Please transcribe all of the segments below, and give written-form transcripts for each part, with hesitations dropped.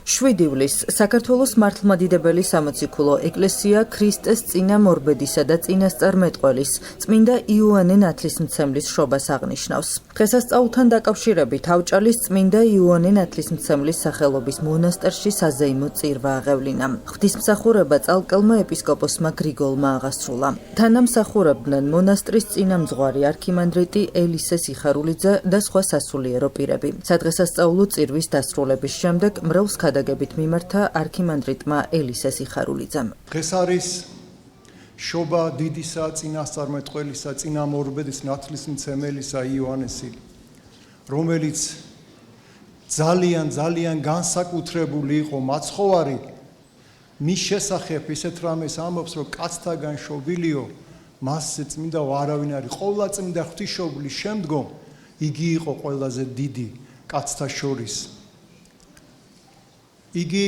7 ივლისს საქართველოს მართლმადიდებელი სამოციქულო ეკლესია ქრისტეს წინა მორბედისა და წინასწარმეტყველის წმინდა იოანე ნათლისმცემლის შობას აღნიშნავს. დღესასწაულთან დაკავშირებით ავჭალის წმინდა იოანე ნათლისმცემლის სახელობის მონასტერში საზეიმო წირვა აღევლინა. ღვთისმსახურება წალკელმა ეპისკოპოსმა გრიგოლმა აღასრულა. თანამსახურებდნენ მონასტრის წინამძღვარი არქიმანდრიტი ელისე სიხარულიძე და სხვა სასულიერო პირები. სადღესასწაულო წირვის დასრულების შემდეგ მრევლს გადაგებით მიმართა არქიმანდრიტმა ელისე სიხარულიძემ. დღეს არის შობა დიდისა წინასწარმეტყველისა წინამორბედის ნათლისმცემელისა იოანესი, რომელიც ძალიან განსაკუთრებული იყო მაცხოვარი მის შესახებ ისეთ რამეს ამბობს, რომ კაცთაგან შობილიო, მასზე წმინდა არავინ არის. ყოვლა წმინდა ღვთისმშობლის შემდგომ იგი იყო ყველაზე დიდი კაცთა შორის. იგი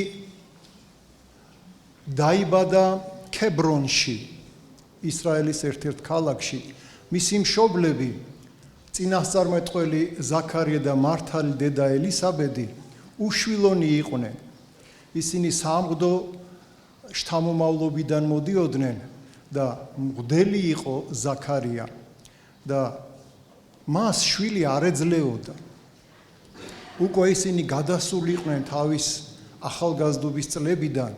დაიბადა ქებრონში, ისრაელის ერთ-ერთ ქალაქში. მისი მშობლები, წინასწარმეტყველი ზაქარია და მართალი დედა ელისაბედი, უშვილონი იყვნენ. ისინი სამღვდო შთამომავლობიდან მოდიოდნენ და მღვდელი იყო ზაქარია და მას შვილი არ ეძლეოდა. უკვე ისინი გადასული იყვნენ თავის ახალგაზრდობის წლებიდან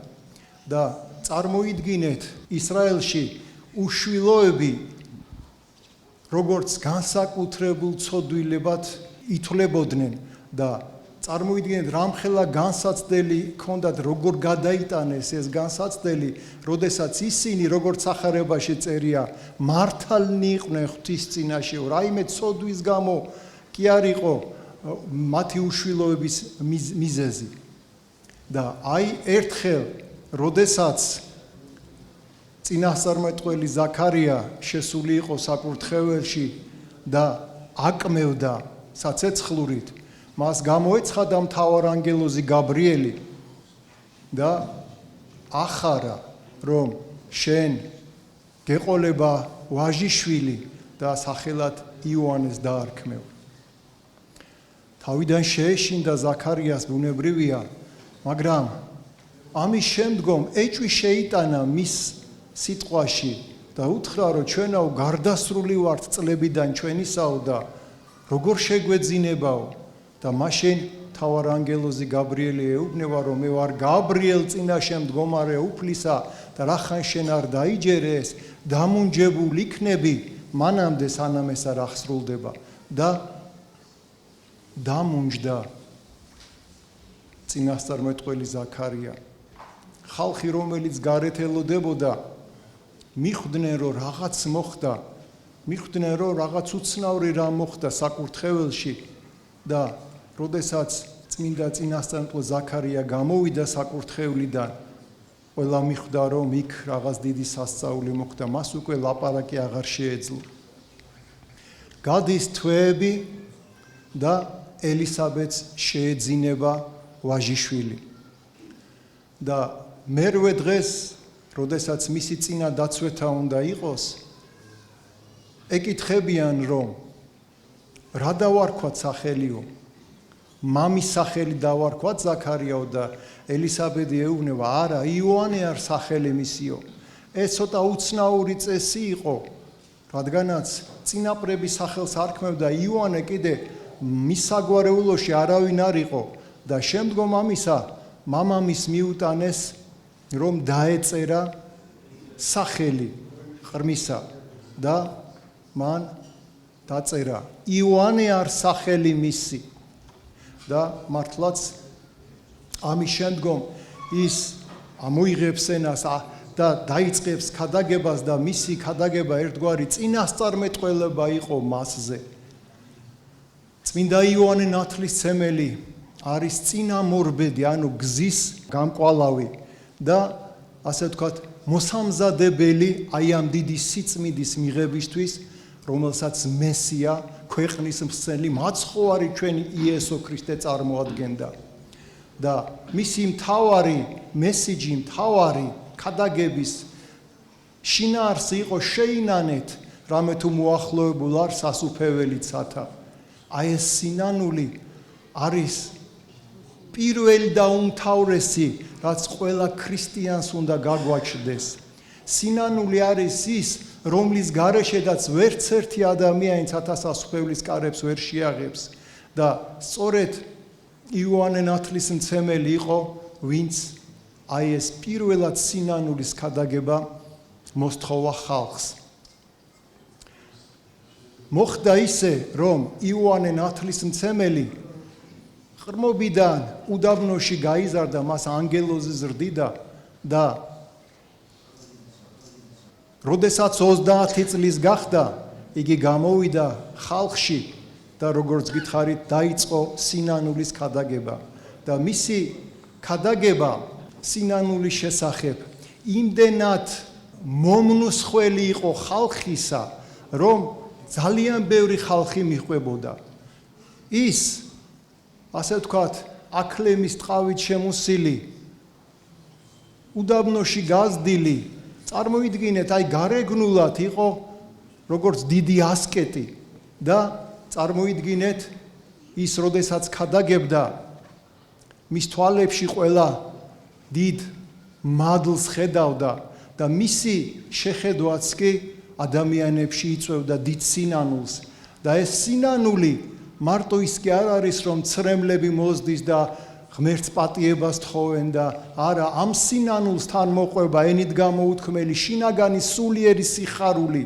და წარმოიდგინეთ ისრაელში უშვილოები როგორც განსაკუთრებულ ცოდვილებად ითვლებოდნენ და წარმოიდგინეთ რამხელა განსაცდელი ჰქონდათ როგორ გადაიტანეს ეს განსაცდელი, როდესაც ისინი როგორც სახარებაში წერია მართალნი იყვნენ ღვთის წინაშე, რაიმე ცოდვის გამო კი არ იყო მათი უშვილოების მიზეზი. და აი ერთხელ, როდესაც წინასწარმეტყველი ზაქარია შესული იყო საკურთხეველში და აკმევდა საცეცხლურით, მას გამოეცხადა მთავარანგელოზი გაბრიელი და ახარა, რომ შენ გეყოლება ვაჟიშვილი და სახელად იოანეს დაარქმევ. თავიდან შეეშინდა ზაქარიას ბუნებრივია, მაგრამ ამის შემდგომ ეჭვი შეიტანა მის სიტყვაში და უთხრა, რომ ჩვენაო გარდასრული ვართ წლებიდან ჩვენისაო და როგორ შეგვეძინებაო და მაშინ მთავარანგელოზი გაბრიელი ეუბნება, რომ მე ვარ გაბრიელ წინაშე მდგომარე უფლისა და რახან შენ არ დაიჯერეს, დამუნჯებულ იქნები მანამდე სანამ ეს არ აღსრულდება და დამუნჯდა წინასწარმეტყველი ზაქარია. ხალხი, რომელიც გარეთ ელოდებოდა, მიხვდნენ, რომ რაღაც მოხდა, მიხვდნენ, რომ რაღაც უცნაური რამ მოხდა საკურთხეველში და როდესაც წმინდა წინასწარმეტყველი ზაქარია გამოვიდა საკურთხევლიდან, ყველა მიხვდა, რომ იქ რაღაც დიდი სასწაული მოხდა, მას უკვე ლაპარაკი აღარ შეეძლო. გადის თვეები და ელისაბედს შეეძინება ვაჟიშვილი. და მერვე დღეს, როდესაც მისი წინა დაცვეთა უნდა იყოს, ეკითხებიან, რომ რა დავარქვათ სახელიო? მამის სახელი დავარქვათ ზაქარიაო და ელისაბედი ეუბნება, არა, იოანე არ სახელი მისიო. ეს ცოტა უცნაური წესი იყო, რადგანაც წინაპრების სახელს არქმევდა იოანე, კიდე მის საგვარეულოში არავინ არ იყო და შემდგომ ამისა მამამის მიუტანეს, რომ დაეწერა სახელი ღრმისა და მან დაწერა იოანე არ სახელი მისი და მართლაც ამის შემდგომ ის ამოიღებს ენას და დაიწყებს ქადაგებას და მისი ქადაგება ერთგვარი წინასწარმეტყველება იყო მასზე. წმინდა იოანე ნათლისმცემელი არის წინამორბედი, ანუ გზის გამყვალავი და ასე ვთქვათ, მოსამზადებელი აი ამ დიდი სიწმინდის მიღებისთვის, რომელსაც მესია, ქვეყნის მსწელი, მაცხოვარი ჩვენი იესო ქრისტე წარმოადგენდა. და მისი მთავარი მესიჯი, მთავარი ქადაგების შინაარსი იყო შეინანეთ, რამე თუ მოახლოებულ არ სასუფეველი ცათა. აი ეს სინანული არის პირველი და უმთავრესი, რაც ყველა ქრისტიანს უნდა გაგვაჩნდეს. სინანული არის ის, რომლის გარეშედაც ვერც ერთი ადამიანი 1000 სხეულის კარებს ვერ შეაღებს და სწორედ იოანე ნათლისმცემელი იყო, ვინც აი ეს პირველად სინანულის ქადაგება მოსთხოვა ხალხს. მოხდა ისე, რომ იოანე ნათლისმცემელი ღრმობიდან უდაბნოში გაიზარდა, მას ანგელოზი ზრდიდა და როდესაც 30 წლის გახდა, იგი გამოვიდა ხალხში და როგორც გითხარით, დაიწყო სინანულის ქადაგება და მისი ქადაგება სინანულის შესახებ იმდენად მომნუსხველი იყო ხალხისა, რომ ძალიან ბევრი ხალხი მიჰყვებოდა. ის, ასე ვთქვათ, აკლემის ტყავით შემოსილი, უდაბნოში გაზრდილი, წარმოიდგინეთ, აი გარეგნულად იყო როგორც დიდი ასკეტი და წარმოიდგინეთ ის, როდესაც ქადაგებდა, მის თვალებში ყველა დიდ მადლს ხედავდა და მისი შეხედვაც კი ადამიანებში იწვევდა დიდ სინანულს და ეს სინანული მარტო ის კი არ არის, რომ ცრემლები მოზდის და ღმერთს პატიებას თხოვენ და არა, ამ სინანულს თან მოყვება ენით გამოუთქმელი შინაგანი სულიერი სიხარული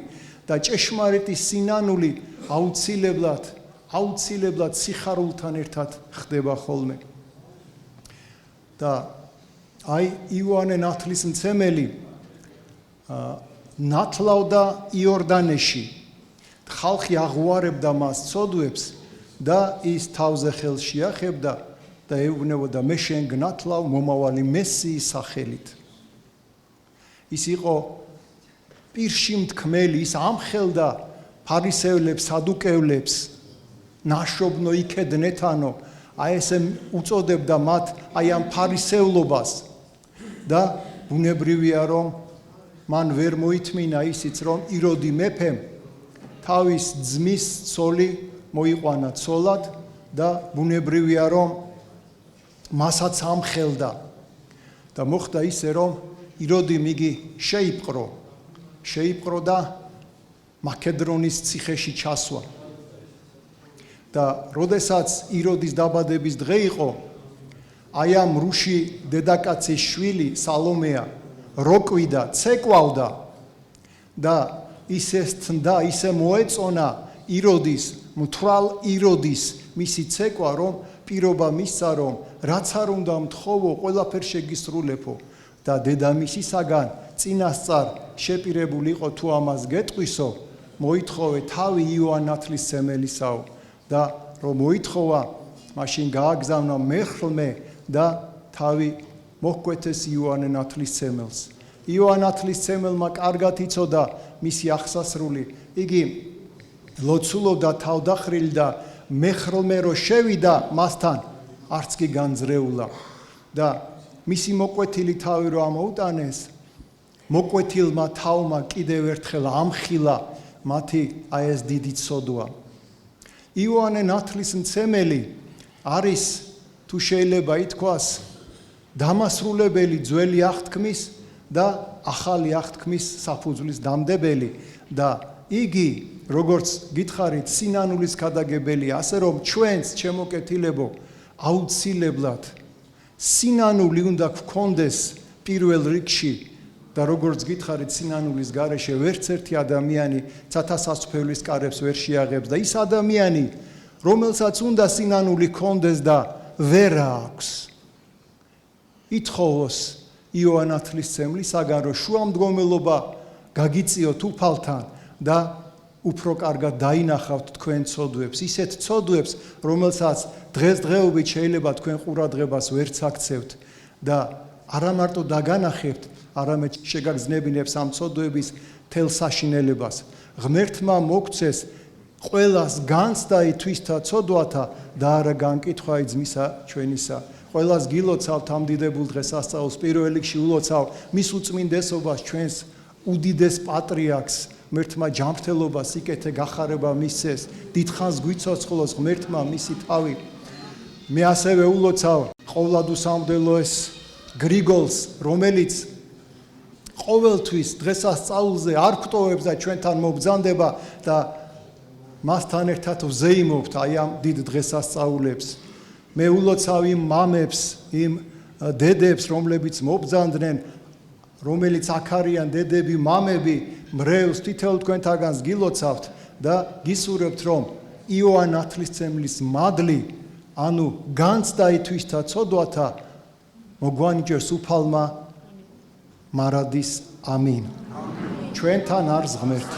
და ჭეშმარიტი სინანული აუცილებლად სიხარულთან ერთად ხდება ხოლმე. და აი იოანე ნათლისმცემელი ნათლავდა იორდანეში. ხალხი აღვარებდა მას ცოდვებს და ის თავზე ხელს შეახებდა და ეუბნებოდა, მე შენ გნათლავ მომავალი მესიის სახელით. ის იყო პირში მთქმელი, ის ამხელდა ფარისევლებს, სადუკევლებს, ნაშობნო იქედნეთანო, აი ესე უწოდებდა მათ აი ამ ფარისევლობას და ბუნებრივია, რომ მან ვერ მოითმინა ისიც, რომ იროდი მეფემ თავის ძმის ცოლი მოიყვანა ცოლად და ბუნებრივია, რომ მასაც ამხელდა და მოხდა ისე, რომ იროდიმ იგი შეიპყრო და მაკედრონის ციხეში ჩასვა. და როდესაც იროდის დაბადების დღე იყო, აი ამ რუში დედაკაცის შვილი სალომეა როკვიდა, ცეკვავდა და ისე თნდა, ისე მოეწონა იროდის, მთვრალ იროდის მისი ცეკვა, რომ პირობა მისცა, რომ რაც არ უნდა მთხოვო, ყველაფერს შეგისრულებო და დედამისისაგან წინასწარ შეპირებული იყო, თუ ამას გეტყვისო, მოითხოვე თავი იოანე ნათლისმცემელისაო და რომ მოითხოვა, მაშინ გააგზავნა მეხლმე და თავი მოჰკვეთეს იოანე ნათლისმცემელს. იოანე ნათლისმცემელმა კარგად იცოდა მისი აღსასრული, იგი ლოცულობდა თავდახრილი და მეხლმე რო შევიდა მასთან, არც კი განძრეულა და მისი მოკვეთილი თავი რო ამოუტანეს, მოკვეთილმა თავმა კიდევ ერთხელ ამხილა მათი აი ეს დიდი ცოდვა. იოანე ნათლისმცემელი არის, თუ შეიძლება ითქვას, დამასრულებელი ძველი აღთქმის და ახალი აღთქმის საფუძვლის დამდებელი და იგი, როგორც გითხარით, სინანულის ქადაგებელია, ასე რომ ჩვენს ჩემოკეთილებო აუცილებლად სინანული უნდა გქონდეს პირველ რიგში და როგორც გითხარით, სინანულის გარეშე ვერც ერთი ადამიანი 1000 სხეულის კარებს ვერ შეაღებს და ის ადამიანი, რომელსაც უნდა სინანული გქონდეს და ვერ აქვს, ითხოვოს იოანე ნათლისმცემლისაგან, რომ შუამდგომელობა გაგიწიოთ უფალთან და უფრო კარგად დაინახავთ თქვენ ცოდვებს, ისეთ ცოდვებს, რომელსაც დღესდღეობით შეიძლება თქვენ ყურადღებას ვერც აქცევთ და არა მარტო დაგანახებთ, არამედ შეგაგზნებინებს ამ ცოდვების თელ საშინელებას. ღმერთმა მოგცეს ყველას განცდა თვისთა ცოდვათა და არა განკითხვა ძმისა ჩვენისა. ყველას გილოცავთ ამ დიდებულ დღესასწაულს, პირველ რიგში ულოცავ მის უწმინდესობას, ჩვენს უდიდეს პატრიარქს, ღმერთმა ჯანმრთელობა, სიკეთე, გახარება მისცეს, დიდხანს გვიცოცხლოს ღმერთმა მისი თავი. მე ასევე ულოცავ ყოვლადუსამდელო ეს გრიგოლს, რომელიც ყოველთვის დღესასწაულზე არ გვტოვებს და ჩვენთან მობრძანდება და მასთან ერთად ვზეიმობთ აი ამ დიდ დღესასწაულებს. მე ულოცავ იმ მამებს, იმ დედებს, რომლებიც მობრძანდნენ, რომელიც აქ არიან დედები, მამები, მრევლს თითოეულ თქვენთაგანს გილოცავთ და გისურვებთ, რომ იოან ნათლისმცემლის მადლი, ანუ განცდა ითვისთა ცოდვათა მოგვანიჭოს უფალმა მარადის ამინ. ჩვენთან არს ღმერთი.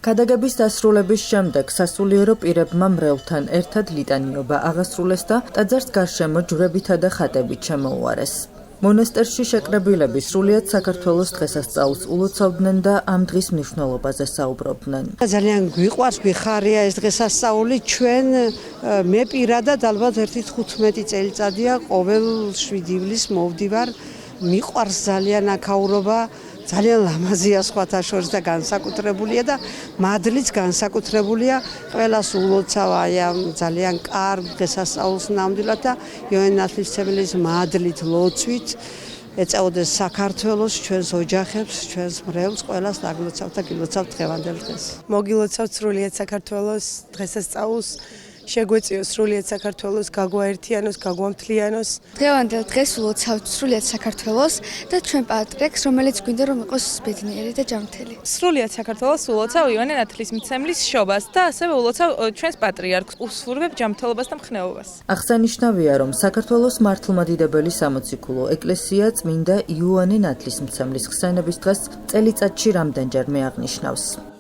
გადაგების დასრულების შემდეგ სასულიერო პირებმა მრევლთან ერთად ლიტანიობა აღასრულეს და ტაძარს გარშემო ჯვრებითა და ხატებით შემოუარეს. მონასტერში შეკრებილები სრულიად საქართველოს დღესასწაულს ულოცავდნენ და ამ დღის მნიშვნელობაზე საუბრობდნენ. ძალიან გვიყვარს, გვიხარია ეს დღესასწაული. ჩვენ მე პირადად ალბათ 1-15 წელიწადია ყოველ 7 ივლისს მოვდივარ. მიყვარს ძალიან აქაურობა, ძალიან ლამაზია სხვათა შორის და განსაკუთრებულია და მადლიც განსაკუთრებულია. ყველას ულოცავ აი ამ ძალიან კარგ დღესასწაულს ნამდვილად და იოან ნათლისმცემლის მადლით, ლოცვით ეწეოდეს საქართველოს, ჩვენს ოჯახებს, ჩვენს მრევლს, ყველას დაგლოცავთ და გილოცავთ დღევანდელ დღეს. მოგილოცავთ სრულიად საქართველოს დღესასწაულს, შეგვეწიოს სრულიად საქართველოს, გაგვაერთიანოს, გაგვამთლიანოს. დღევანდელ დღეს ულოცავთ სრულიად საქართველოს და ჩვენ პატრიარქს, რომელიც გვინდა რომ იყოს ბედნიერი და ჯანმრთელი. სრულიად საქართველოს ულოცავ იოანე ნათლისმცემლის შობას და ასევე ულოცავ ჩვენს პატრიარქს, უსურვებ ჯანმრთელობას და მხნეობას. აღსანიშნავია, რომ საქართველოს მართლმადიდებელი სამოციქულო ეკლესია წმინდა იოანე ნათლისმცემლის ხსენების დღეს წელიწადში რამდენჯერმე აღნიშნავს.